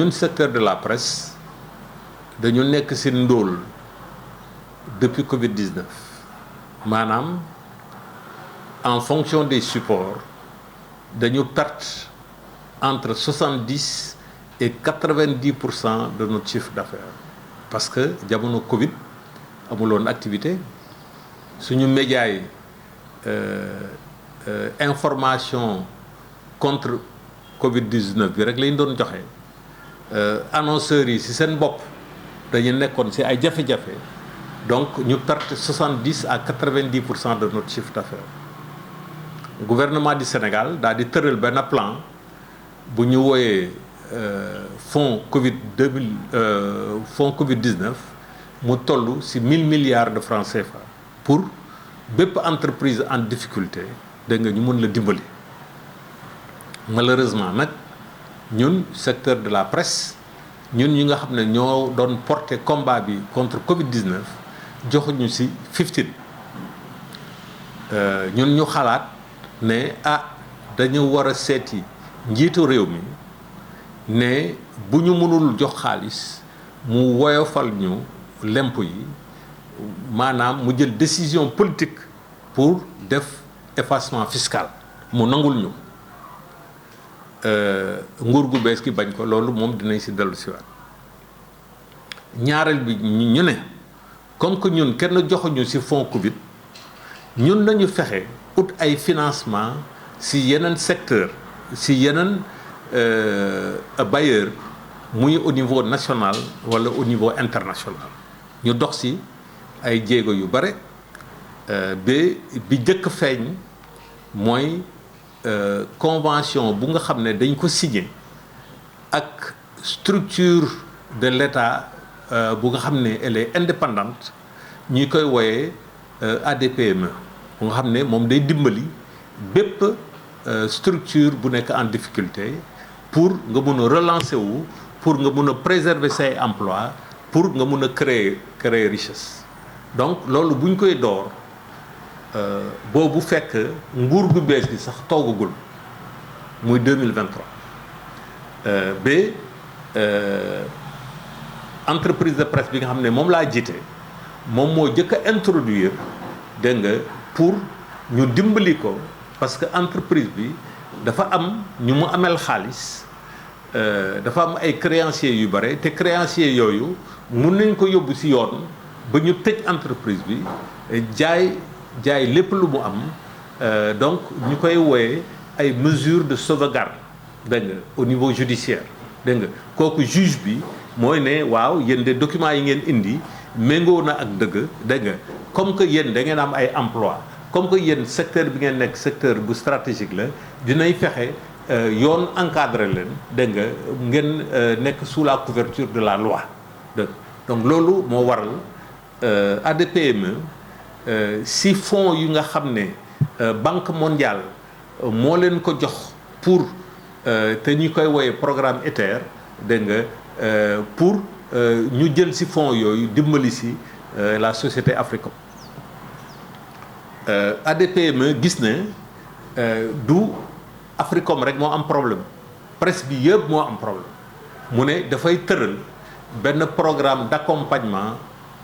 ñun secteur de la presse dañu nekk ci ndóol depuis Covid-19 maanaam en fonction des supports dañu perte entre 70 et 90% de notre chiffre d'affaires parce que jamono Covid amuloon activité suñu médias yi information contre Covid-19 bi rek lañ doon joxe annonceurs yi ci seen bopp dañu nekkoon ci ay jafe-jafe donc ñu perte 70 à 90% de notre chiffre d'affaires. Gouvernement du Sénégal daal di tëral benn plan bu ñu wooyee fonds Covid-19 mu toll ci 1000 milliards de francs CFA pour bépp entreprise en difficulté dégg nga ñu mën la dimbali. Malheureusement nag ñun secteur de la presse ñun ñi nga xam ne ñoo doon porter combat bi contre Covid-19 joxuñu ci 15 ñun ñu xalaat ne dañu war a seeti njiitu réew mi ne bu ñu mënul jox xaalis mu woyofal ñu lemp yi maanaam mu jël décision politique pour def effacement fiscal mu nangul ñu nguur gu bees gi bañ ko loolu moom dinañ ci dellu si waat ñaareel bi ñu ne comme que ñun kenn joxuñu ci fonds Covid ñun nañu fexe ut ay financement ci yeneen secteur ci yeneen bailleur muy au niveau national walla au niveau international ñu dox ci ay jéego yu bare bi jëkk feeñ mooy convention bu nga xam ne dañ ko signé ak structure de l'État bu nga xam ne elle est indépendante ñi koy wooyee ADPME bu nga xam ne moom day dimbali bépp structure bu nekk en difficulté pour nga mun a relancer wu pour nga mun a préserver say emploi pour nga mun a créer richesse donc loolu bu ñu koy door boobu fekk nguur gu bees gi sax toogagul muy 2023 entreprise de presse bi nga xam ne moom laa jiite moom moo jëkk a introduire dégg nga pour ñu dimbali ko parce que entreprise bi dafa am ñu mu amel xaalis dafa am ay créanciers yu bare te créanciers yooyu mun nañ ko yóbbu ci yoon ba ñu tëj entreprise bi jaay lépp lu mu am donc ñu koy wooye ay mesures de sauvegarde dégg nga au niveau judiciaire dégg nga kooku juge bi mooy ne waaw yéen de documents yi ngeen indi méngoo na ak dëgg dégg nga comme que yéen da ngeen am ay emploi comme que yéen secteur bi ngeen nekk secteur bu stratégique la dinay fexe yoon encadré leen dégg nga ngeen nekk sous la couverture de la loi donc loolu moo waral ADPME si fonds yu nga xam ne Banque mondiale moo leen ko jox pour te ñu koy wooye programme ITER dégg nga pour ñu jël ci fonds yooyu dimbali ci la société africaine ADPME gis ne du Africom rek moo am problème presse bi yëpp moo am problème mu ne dafay tëral benn programme d'accompagnement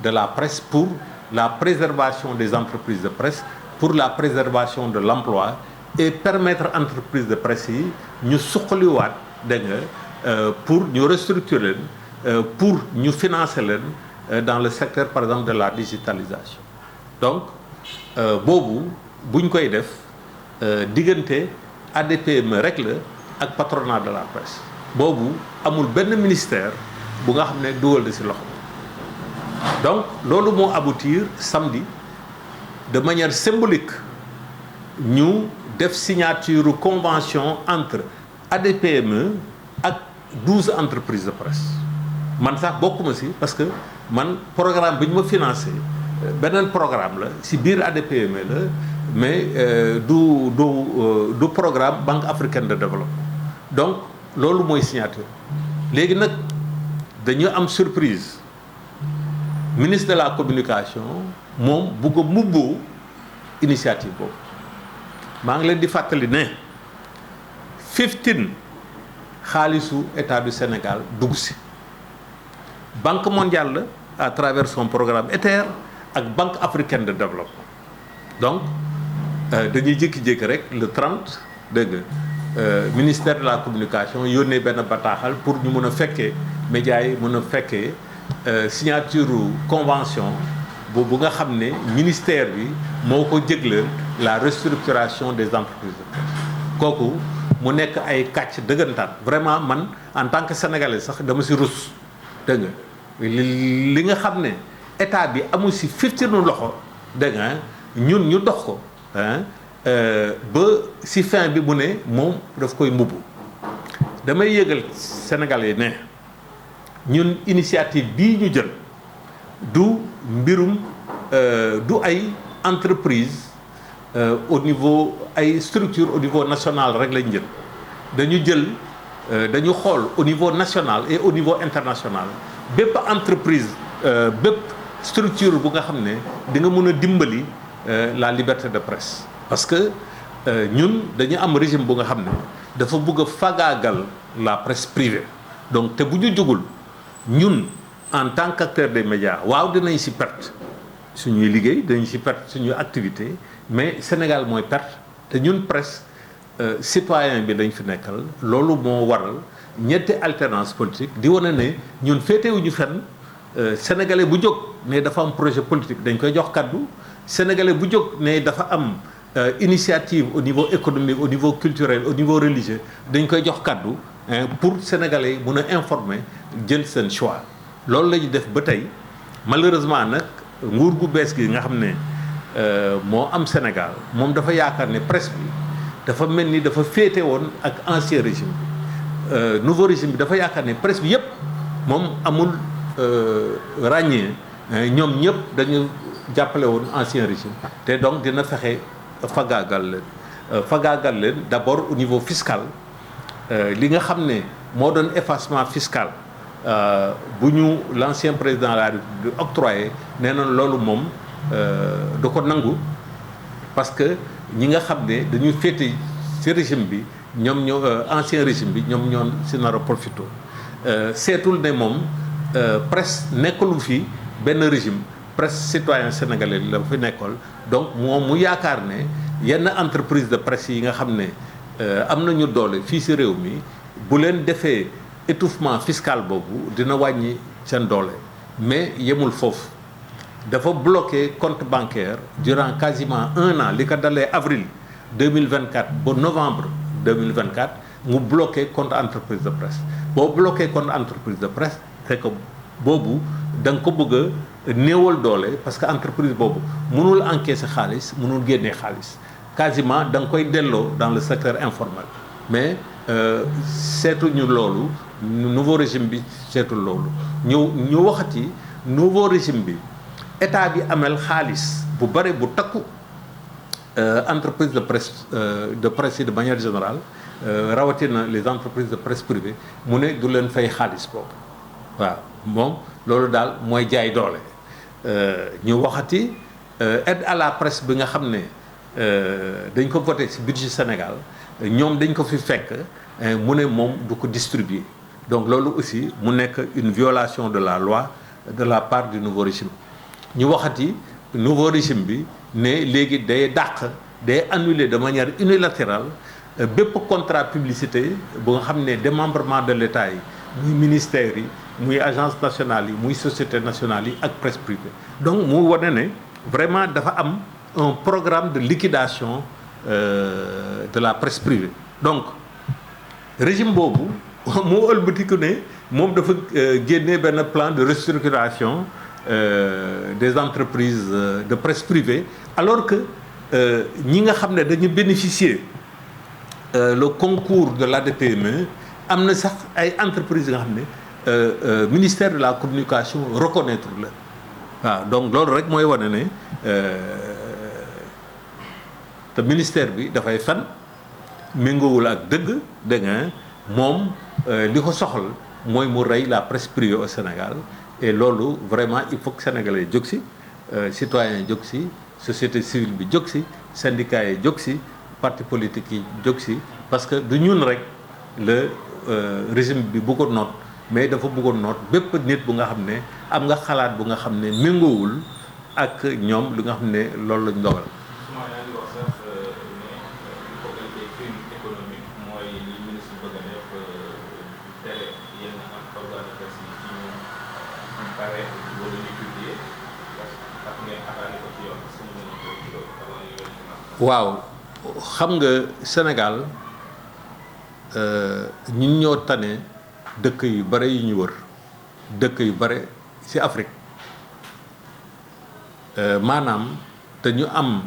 de la presse pour la préservation des entreprises de presse pour la préservation de l'emploi et permettre entreprises de presse yi ñu suqaliwaat dégg nga pour ñu restructurer leen pour ñu financer leen dans le secteur par exemple de la digitalisation donc boobu buñ koy def diggante ADPME rek la ak patronat de la presse boobu amul benn ministère bu nga xam ne dugal na ci loxo donc loolu moo aboutir samedi de manière symbolique ñu def signature convention entre ADPME ak 12 entreprises de presse man sax bokkuma ci parce que man programme bi ñu ma financé beneen programme la ci biir ADPME la mais du programme Banque africaine de développement donc loolu mooy signature léegi nag dañu am surprise ministre de la communication moom bugg a mubboo initiative boobu maa ngi leen di fàttali ne 15 xaalisu état du Sénégal dugg si. Banque mondiale la à travers son programme ETER ak Banque africaine de développement donc dañuy jékki-jékki rek le 30 dégg nga ministère de la communication yónnee benn bataaxal pour ñu mën a fekkee médias yi mën a fekkee signature convention bu nga xam ne ministère bi moo ko jégleel la restructuration des entreprises de presse kooku mu nekk ay kàcc dëggantaan vraiment man en tant que sénégalais sax dama si rus dégg nga li nga xam ne état bi amul si firtinu loxo dégg nga ñun ñu dox ko ba si fin bi mu ne moom daf koy mbubb damay yëgal sénégalais ne ñun initiative bii ñu jël du mbirum du ay entreprise au niveau ay structure au niveau national rek lañ jël dañu xool au niveau national et au niveau international bépp entreprise bépp structure bu nga xam ne di nga mën a dimbali la liberté de presse parce que ñun dañu am régime bu nga xam ne dafa bëgg a fagaagal la presse privée donc te bu ñu jugul ñun en tant qu'acteur des médias waaw dinañ si perte suñuy liggéey dinañ si perte suñuy activité mais Sénégal mooy perte te ñun presse citoyen bi dañ fi nekkal loolu moo waral ñetti alternance politique di wane ne ñun féetewuñu fenn sénégalais bu jóg ne dafa am projet politique dañ koy jox kaddu sénégalais bu jóg ne dafa am initiative au niveau économique au niveau culturel au niveau religieux dañ koy jox kaddu pour sénégalais mun a informer jël seen choix loolu la ñu def ba tey malheureusement nag nguur gu bees gi nga xam ne moo am Sénégal moom dafa yaakaar ne presse bi dafa mel ni dafa féete woon ak ancien régime bi nouveau régime bi dafa yaakaar ne presse bi yëpp moom amul ràññee ñoom ñëpp dañu jàppale woon ancien régime te donc dina fexe fagaagal leen d'abord au niveau fiscal li nga xam ne moo doon effacement fiscal bu ñu l'ancien président de la République octroyé nee na loolu moom da ko nangu parce que ñi nga xam ne dañuy féete ci régime bi ñoom ñoo ancien régime bi ñoom ñoo si nar a profité seetul ne moom presse nekkalu fi benn régime presse citoyen sénégalais la fi nekkool donc moom mu yaakaar ne yenn entreprise de presse yi nga xam ne am nañu doole fii si réew mi bu leen defee étouffement fiscal boobu dina wàññi seen doole mais yemul foofu dafa bloqué compte bancaire durant quasiment 1 an li ko dalee avril 2024 ba novembre 2024 mu bloqué compte entreprise de presse boo bloqué compte entreprise de presse c'est que boobu da nga ko bëgg a néewal doole parce que entreprise boobu mënul encaisser xaalis mënul génnee xaalis quasiment da nga koy delloo dans le secteur informel mais seetuñu loolu nouveau régime bi seetul loolu ñu waxati nouveau régime bi état bi amel xaalis bu bare bu takku entreprise de presse yi de manière générale rawatina les entreprises de presse privée mu ne du leen fay xaalis boobu waaw moom loolu daal mooy jaay doole ñu waxati aide à la presse bi nga xam ne dañ ko voté ci budget Sénégal ñoom dañ ko fi fekk mu ne moom du ko distribuer donc loolu aussi mu nekk une violation de la loi de la part du nouveau régime ñu waxati nouveau régime bi ne léegi day annuler de manière unilatérale bépp contrat publicité bu nga xam ne démembrement de l'État yi muy ministères yi muy agence nationale yi muy société nationale yi ak presse privée donc mu wane ne vraiment dafa am un programme de liquidation de la presse privée donc régime boobu moo ëlbatiku ne moom dafa génnee benn plan de restructuration des entreprises de presse privée alors que ñi nga xam ne dañu bénéficier le concours de l'ADPME am na sax ay entreprises yi nga xam ne ministère de la communication reconnaître la waaw donc loolu rek mooy wane ne te ministère bi dafay fen méngoowul ak dëgg nga moom li ko soxal mooy mu rey la presse privée au Sénégal et loolu vraiment il faut que sénégalais jóg si citoyens yi jóg si société civile bi jóg si syndicats yi jóg si parti politique yi jóg si parce que du ñun rek la régime bi bëggoon noot mais dafa bëggoon noot bépp nit bu nga xam ne am nga xalaat bu nga xam ne méngoowul ak ñoom li nga xam ne loolu lañ dogal. waaw xam nga Sénégal ñun ñoo tane dëkk yu bare yu ñu wër dëkk yu bare ci Afrique maanaam te ñu am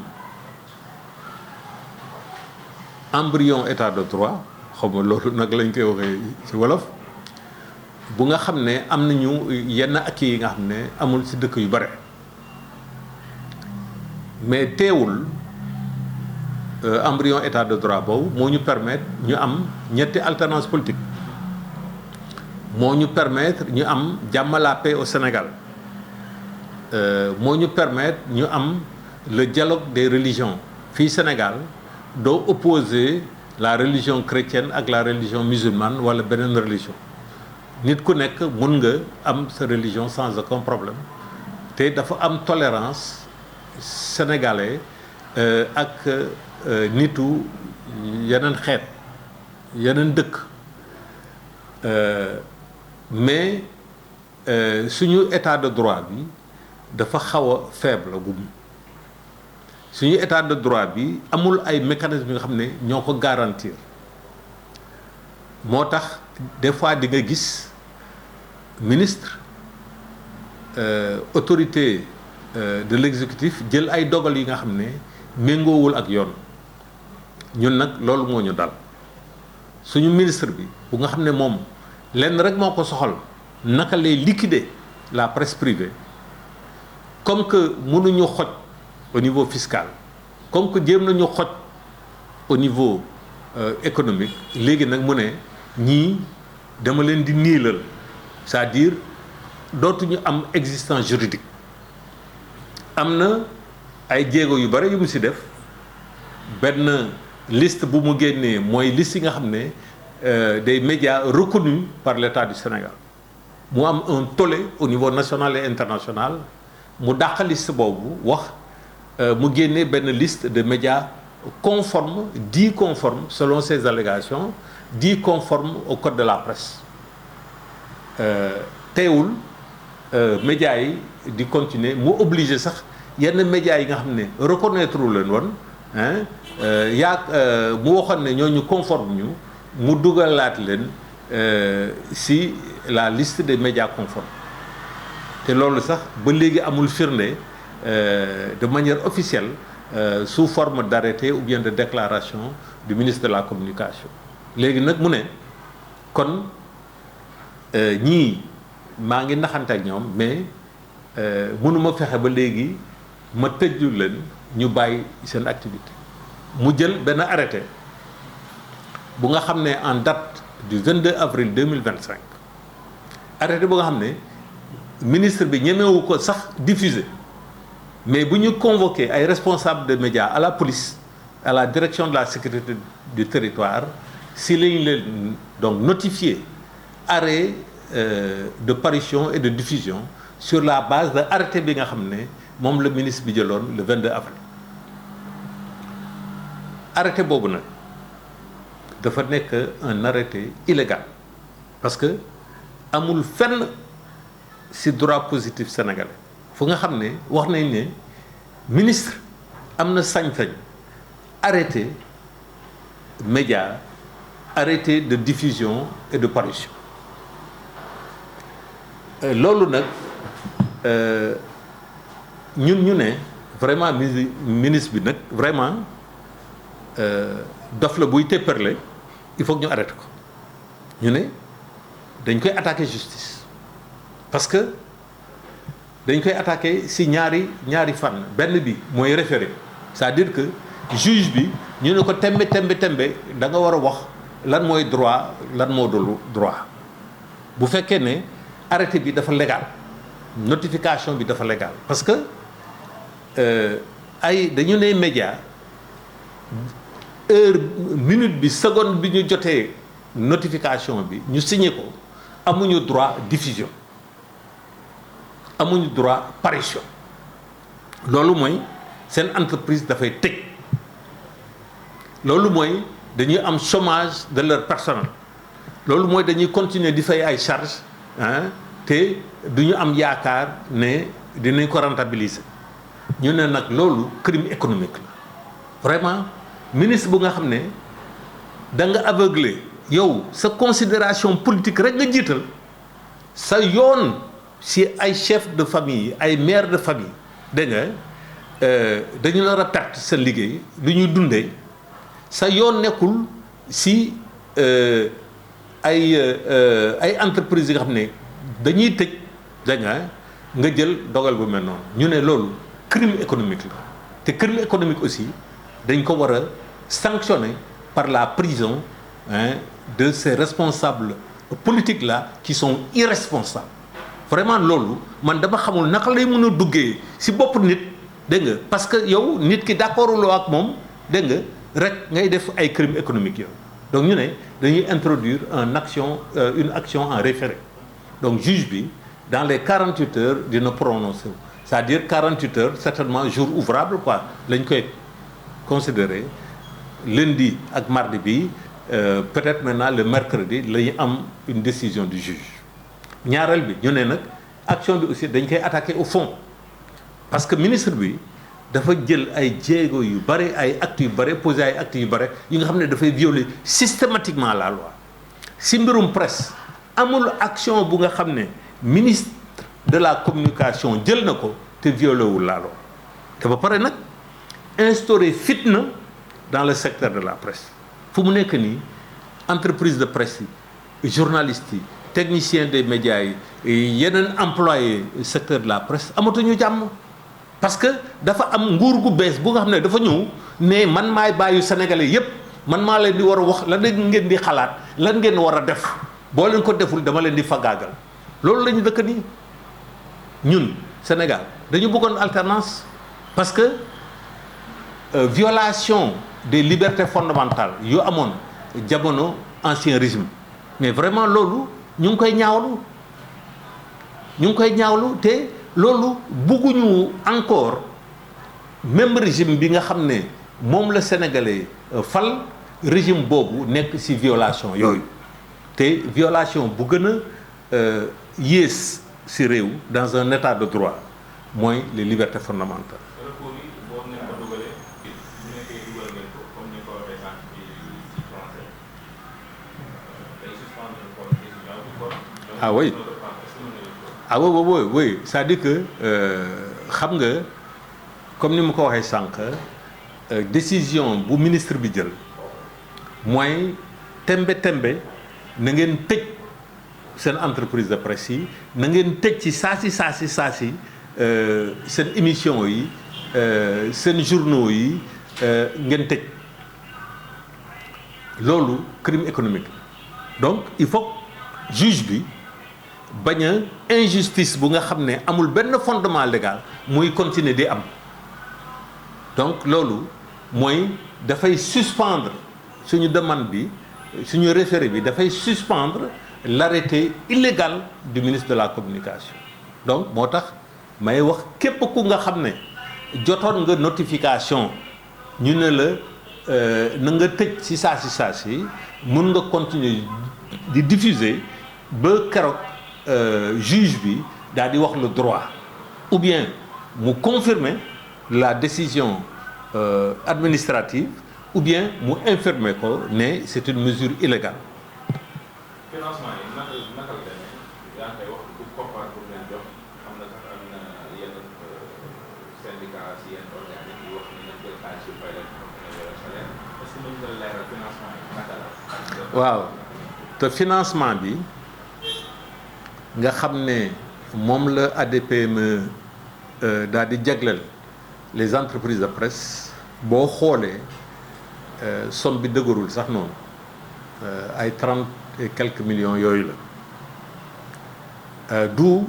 embryon état de droit xaw ma loolu nag lañ koy waxee ci wolof bu nga xam ne am nañu yenn acquis yi nga xam ne amul ci dëkk yu bare mais teewul embryon état de droit boobu moo ñu permettre ñu am ñetti alternance politique moo ñu permettre ñu am jàmm la paix au Sénégal moo ñu permettre ñu am le dialogue des religions fii Sénégal doo opposer la religion chrétienne ak la religion musulmane wala beneen religion nit ku nekk mun nga am sa religion sans aucun problème te dafa am tolérance sénégalais ak nitu yeneen xeet yeneen dëkk mais suñu état de droit bi dafa xaw a faible gum suñu état de droit bi amul ay mécanismes yi nga xam ne ñoo ko garantir moo tax des fois di nga gis ministre autorité de l'exécutif jël ay dogal yi nga xam ne méngoowul ak yoon ñun nag loolu moo ñu dal suñu ministre bi bu nga xam ne moom lenn rek moo ko soxal naka lay liquider la presse privée comme que mënuñu xoj au niveau fiscal comme que jéem nañu xoj au niveau économique léegi nag mu ne ñii dama leen di niilal c'est-à-dire dootuñu am existence juridique am na ay jéego yu bare yu mu ci def benn liste bu mu génnee mooy liste yi nga xam ne des médias reconnus par l'État du Sénégal mu am un tollé au niveau national et international mu dàq liste boobu wax mu génnee benn liste de médias conformes dits conformes selon ses allégations dits conformes au code de la presse teewul médias yi di continuer mu obligé sax yenn médias yi nga xam ne reconnaître leen woon mu waxoon ne ñooñu conforme ñu mu dugalaat leen si la liste des médias conformes te loolu sax ba léegi amul firnde de manière officielle sous forme d'arrêté ou bien de déclaration du ministre de la communication léegi nag mu ne kon ñii maa ngi naxante ak ñoom mais mënuma fexe ba léegi ma tëjlu leen ñu bàyyi seen activité mu jël benn arrêté bu nga xam ne en date du 22 avril 2025 arrêté bu nga xam ne ministre bi ñemewu ko sax diffuser mais bu ñu convoqué ay responsables de médias à la police à la direction de la sécurité du territoire si lañu leen donc notifié arrêt de parution et de diffusion sur la base de arrêté bi nga xam ne moom le ministre bi jëloon le 22 avril arrêté boobu nag dafa nekk un arrêté illégal parce que amul fenn ci droit positif sénégalais fu nga xam ne wax nañ ne ministre am na sañ-sañ arrêté média arrêté de diffusion et de parution loolu nag ñun ñu ne vraiment ministre bi nag vraiment dof la buy tépparle il faut que ñu arrêté ko ñu ne dañ koy attaquer justice parce que dañ koy attaquer ci ñaari fànn benn bi mooy référé c'est-à-dire que juge bi ñu ne ko tembe da nga war a wax lan mooy droit lan moo dul droit bu fekkee ne arrêté bi dafa légal notification bi dafa légal parce que dañu ne média heure minute bi seconde bi ñu jotee notification bi ñu signé ko amuñu droit diffusion amuñu droit parution loolu mooy seen entreprise dafay tëj loolu mooy dañuy am chômage de leur personnel loolu mooy dañuy continuer di fay ay charges te du ñu am yaakaar ne dinañ ko rentabiliser ñu ne nag loolu crime économique la vraiment ministre bu nga xam ne da nga aveuglé yow sa considération politique rek nga jiital sa yoon si ay chef de famille ay mère de famille dégg nga dañu nar a perte sa liggéey lu ñuy dundee sa yoon nekkul si ay entreprises yi nga xam ne dañuy tëj dégg nga jël dogal bu mel noonu ñu ne loolu crime économique la te crime économique aussi dañ ko war a sanctionner par la prison de ces responsables politiques là qui sont irresponsables vraiment loolu man dama xamul naka lay mën a duggee si bopp nit dégg nga parce que yow nit ki d'accorduloo ak moom dégg nga rek ngay def ay crimes économiques yow donc ñu ne dañuy introduire une action en référé donc juge bi dans les 48 heures dina prononcer c'est-à-dire 48 heures certainement jour ouvrable quoi lañ koy considérer lundi ak mardi bi peut-être maintenant le mercredi la ñu am une décision du juge ñaareel bi ñu ne nag action bi aussi dañ koy attaquer au fond parce que ministre bi dafa jël ay jéego yu bare ay actes yu bare posé ay actes yu bare yi nga xam ne dafay violer systématiquement la loi si mbirum presse amul action bu nga xam ne ministre de la communication jël na ko te violé wul la loi te ba pare nag instaurer fitna dans le secteur de la presse fu mu nekk nii entreprise de presse yi journalistes yi techniciens des médias yi yeneen employés secteur de la presse amatuñu jàmm parce que dafa am nguur gu bees bu nga xam ne dafa ñëw ne man maay bàyyi sénégalais yépp man maa leen di war a wax lan ngeen di xalaat lan ngeen war a def boo leen ko deful dama leen di fagaagal loolu la ñu dëkk nii ñun Sénégal dañu bëggoon alternance parce que violation des libertés fondamentales yu amoon jamono ancien régime mais vraiment loolu ñu ngi koy ñaawlu te loolu bëgguñu encore même régime bi nga xam ne moom la sénégalais fal régime boobu nekk ci violation yooyu te violation bu gën a yées ci réew dans un état de droit mooy les libertés fondamentales. ah oui ah oui c'est-à-dire que xam nga comme ni ma ko waxee sànq décision bu ministre bi jël mooy tembe na ngeen tëj seen entreprise de presse yi na ngeen tëj ci saa si seen émission yi seen journaux yi ngeen tëj loolu crime économique donc il faut juge bi bañ a injustice bu nga xam ne amul benn fondement légal muy continuer di am donc loolu mooy dafay suspendre suñu demande bi suñu référé bi dafay suspendre l'arrêté illégal du ministre de la communication donc moo tax may wax képp ku nga xam ne jotoon nga notification ñu ne la na nga tëj ci saa si mun nga continuer di diffuser ba keroog juge bi daal di wax le droit ou bien mu confirmer la décision administrative ou bien mu infirmer ko ne c'est une mesure illégale. financement yi naka la demee yaa ngi koy wax pour koppar pour leen jox xam na sax am na yenn syndicat si yenn organisme yi wax ni nañ jël xaalis yu fay leen salaire est-ce que mën nga leeral financement yi naka la. waaw te financement bi nga xam ne moom la ADPME daal di jagleel les entreprises de presse boo xoolee somme bi dëgërul sax noonu ay 30 et quelques millions yooyu la du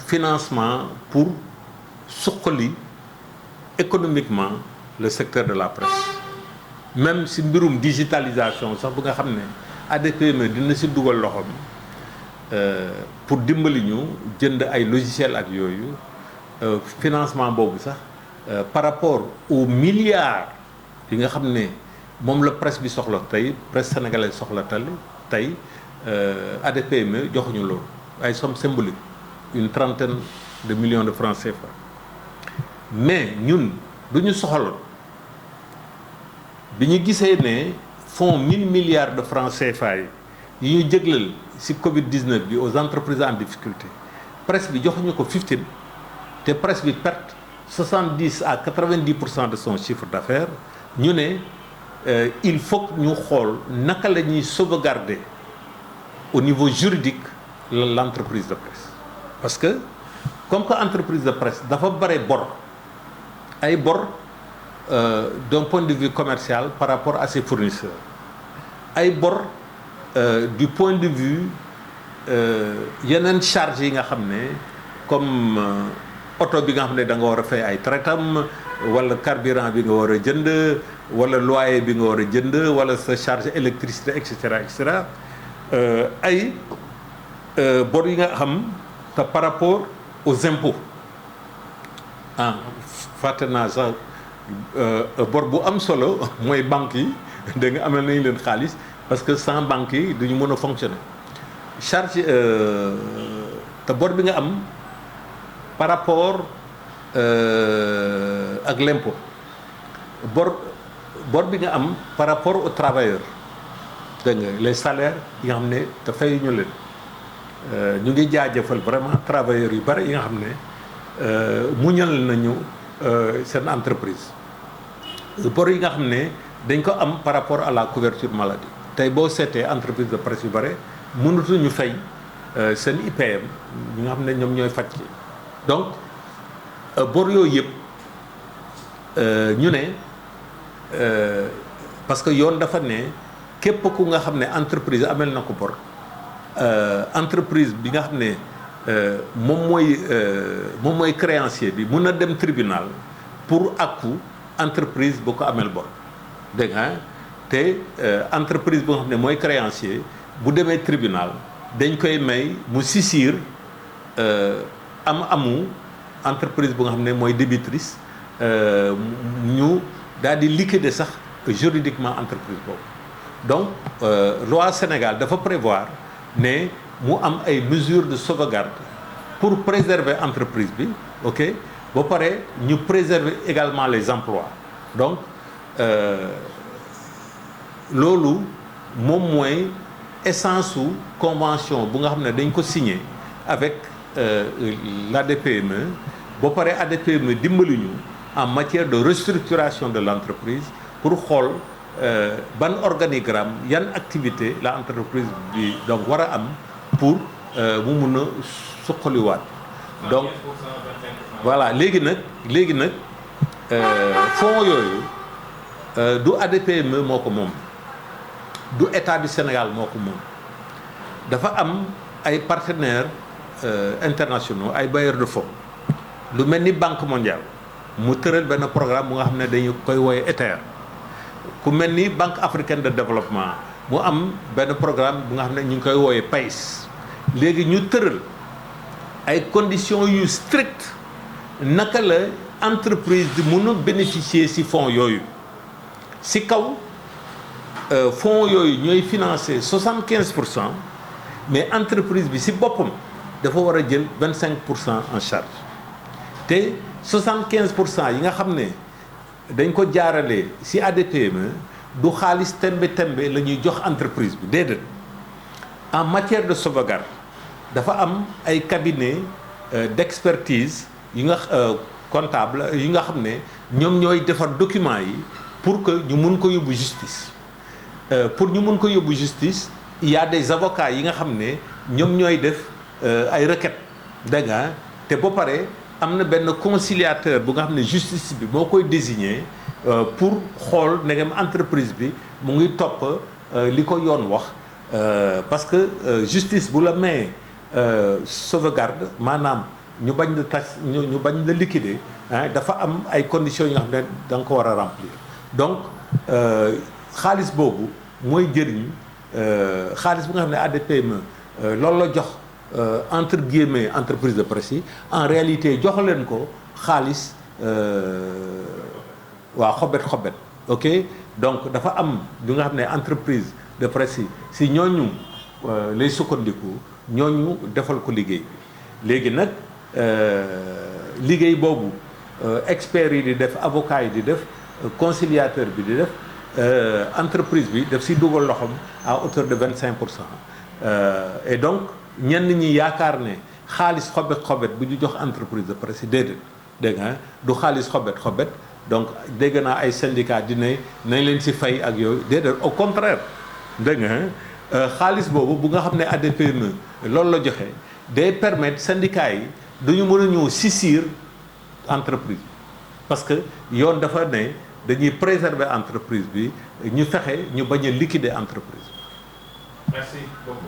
financement pour suqali économiquement le secteur de la presse même si mbirum digitalisation sax bu nga xam ne ADPME dina si dugal loxoom pour dimbali ñu jënd ay logiciel ak yooyu financement boobu sax par rapport aux milliards yi nga xam ne moom la presse bi soxla tey presse sénégalaise soxla tey ADPME joxuñu loolu ay somme symbolique une trentaine de millions de francs CFA mais ñun du ñu soxaloon bi ñu gisee ne fonds 1000 milliards de francs CFA yi ñu jëglal ci Covid-19 bi aux entreprises en difficulté presse bi joxuñu ko 15 te presse bi perte 70 à 90% de son chiffre d'affaires ñu ne il faut que ñu xool naka la ñuy sauvegarder au niveau juridique l'entreprise de presse parce que comme que entreprise de presse dafa bare bor ay bor d'un point de vue commercial par rapport à ses fournisseurs ay bor du point de vue yeneen charges yi nga xam ne comme oto bi nga xam ne da nga war a fay ay traitam wala carburant bi nga war a jënd wala loyer bi nga war a jënd wala sa charge électricité et cetera ay bor yi nga xam te par rapport aux impôts fàtte naa sax bor bu am solo mooy banques yi da nga amal nañu leen xaalis parce que sans banques yi duñu mën a fonctionner charge te bor bi nga am par rapport ak l'impôt bor bi nga am par rapport aux travailleurs dégg nga les salaires yi nga xam ne te fay ñu leen ñu ngi jaajëfal vraiment travailleurs yu bari yi nga xam ne muñal nañu seen entreprise bor yi nga xam ne dañ ko am par rapport à la couverture maladie tey boo seetee entreprise de presse yu bare mënatuñu fay seen IPM ñi nga xam ne ñoom ñooy faj donc bor yooyu yëpp ñu ne parce que yoon dafa ne képp ku nga xam ne entreprise amel na ko bor entreprise bi nga xam ne moom mooy créancier bi mun na dem tribunal pour àqu entreprise bu ko amel bor dégg nga te entreprise bu nga xam ne mooy créancier bu demee tribunal dañ koy may mu saisir amu entreprise bu nga xam ne mooy débitrice ñu daal di liquider sax juridiquement entreprise boobu donc loi Sénégal dafa prévoir ne mu am ay mesures de sauvegarde pour préserver entreprise bi ok ba pare ñu préserver également les emplois donc loolu moom mooy essence su convention bu nga xam ne dañ ko signé avec l'ADPME ba pare ADPME dimbali ñu en matière de restructuration de l'entreprise pour xool ban organigramme yan activité la entreprise bi donc war a am pour mu mun a suqaliwaat donc voilà léegi nag fonds yooyu du ADPME moo ko moom du état du Sénégal moo ko moom dafa am ay partenaires internationaux ay bailleurs de fonds lu mel ni Banque mondiale mu tëral benn programme bu nga xam ne dañu koy wooye ETER ku mel ni Banque africaine de développement mu am benn programme bu nga xam ne ñu ngi koy wooye PAIS léegi ñu tëral ay conditions yu strictes naka la entreprise di mun a bénéficier ci fonds yooyu ci kaw fonds yooyu ñooy financer 75% mais entreprise bi ci boppam dafa war a jël 25% en charge te 75% yi nga xam ne dañ ko jaarale ci ADPME du xaalis tembe la ñuy jox entreprise bi déedéet en matière de sauvegarde dafa am ay cabinet d'expertise yi nga comptable yi nga xam ne ñoom ñooy defar documents yi pour que ñu mun ko yóbbu justice pour ñu mun ko yóbbu justice il y a des avocats yi nga xam ne ñoom ñooy def ay requêtes dégg nga te ba pare am na benn conciliateur bu nga xam ne justice bi moo koy désigner pour xool ndegam entreprise bi mu ngi topp li ko yoon wax parce que justice bu la may sauvegarde maanaam ñu bañ la tax ñu bañ la liquider dafa am ay conditions yi nga xam ne da nga ko war a remplir donc xaalis boobu mooy jëriñ xaalis bi nga xam ne ADPME loolu la jox entre guillemets entreprise de presse yi en réalité jox leen ko xaalis waa xobet ok donc dafa am li nga xam ne entreprise de presse yi si ñooñu lay sukkandiku ñooñu defal ko liggéey bi léegi nag liggéey boobu experts yi di def avocats yi di def conciliateur bi di def entreprise bi daf si dugal loxoom à hauteur de 25%. Et donc ñenn ñi yaakaar ne xaalis xobet bu ñu jox entreprise de presse yi déedéet dégg nga du xaalis xobet donc dégg naa ay syndicat di ne nañ leen si fay ak yooyu déedéet au contraire dégg nga xaalis boobu bu nga xam ne ADPME loolu la joxe day permettre syndicat yi duñu mën a ñëw saisir entreprise parce que yoon dafa ne dañuy préserver entreprise bi ñu fexe ñu bañ a liquider entreprise. Merci beaucoup.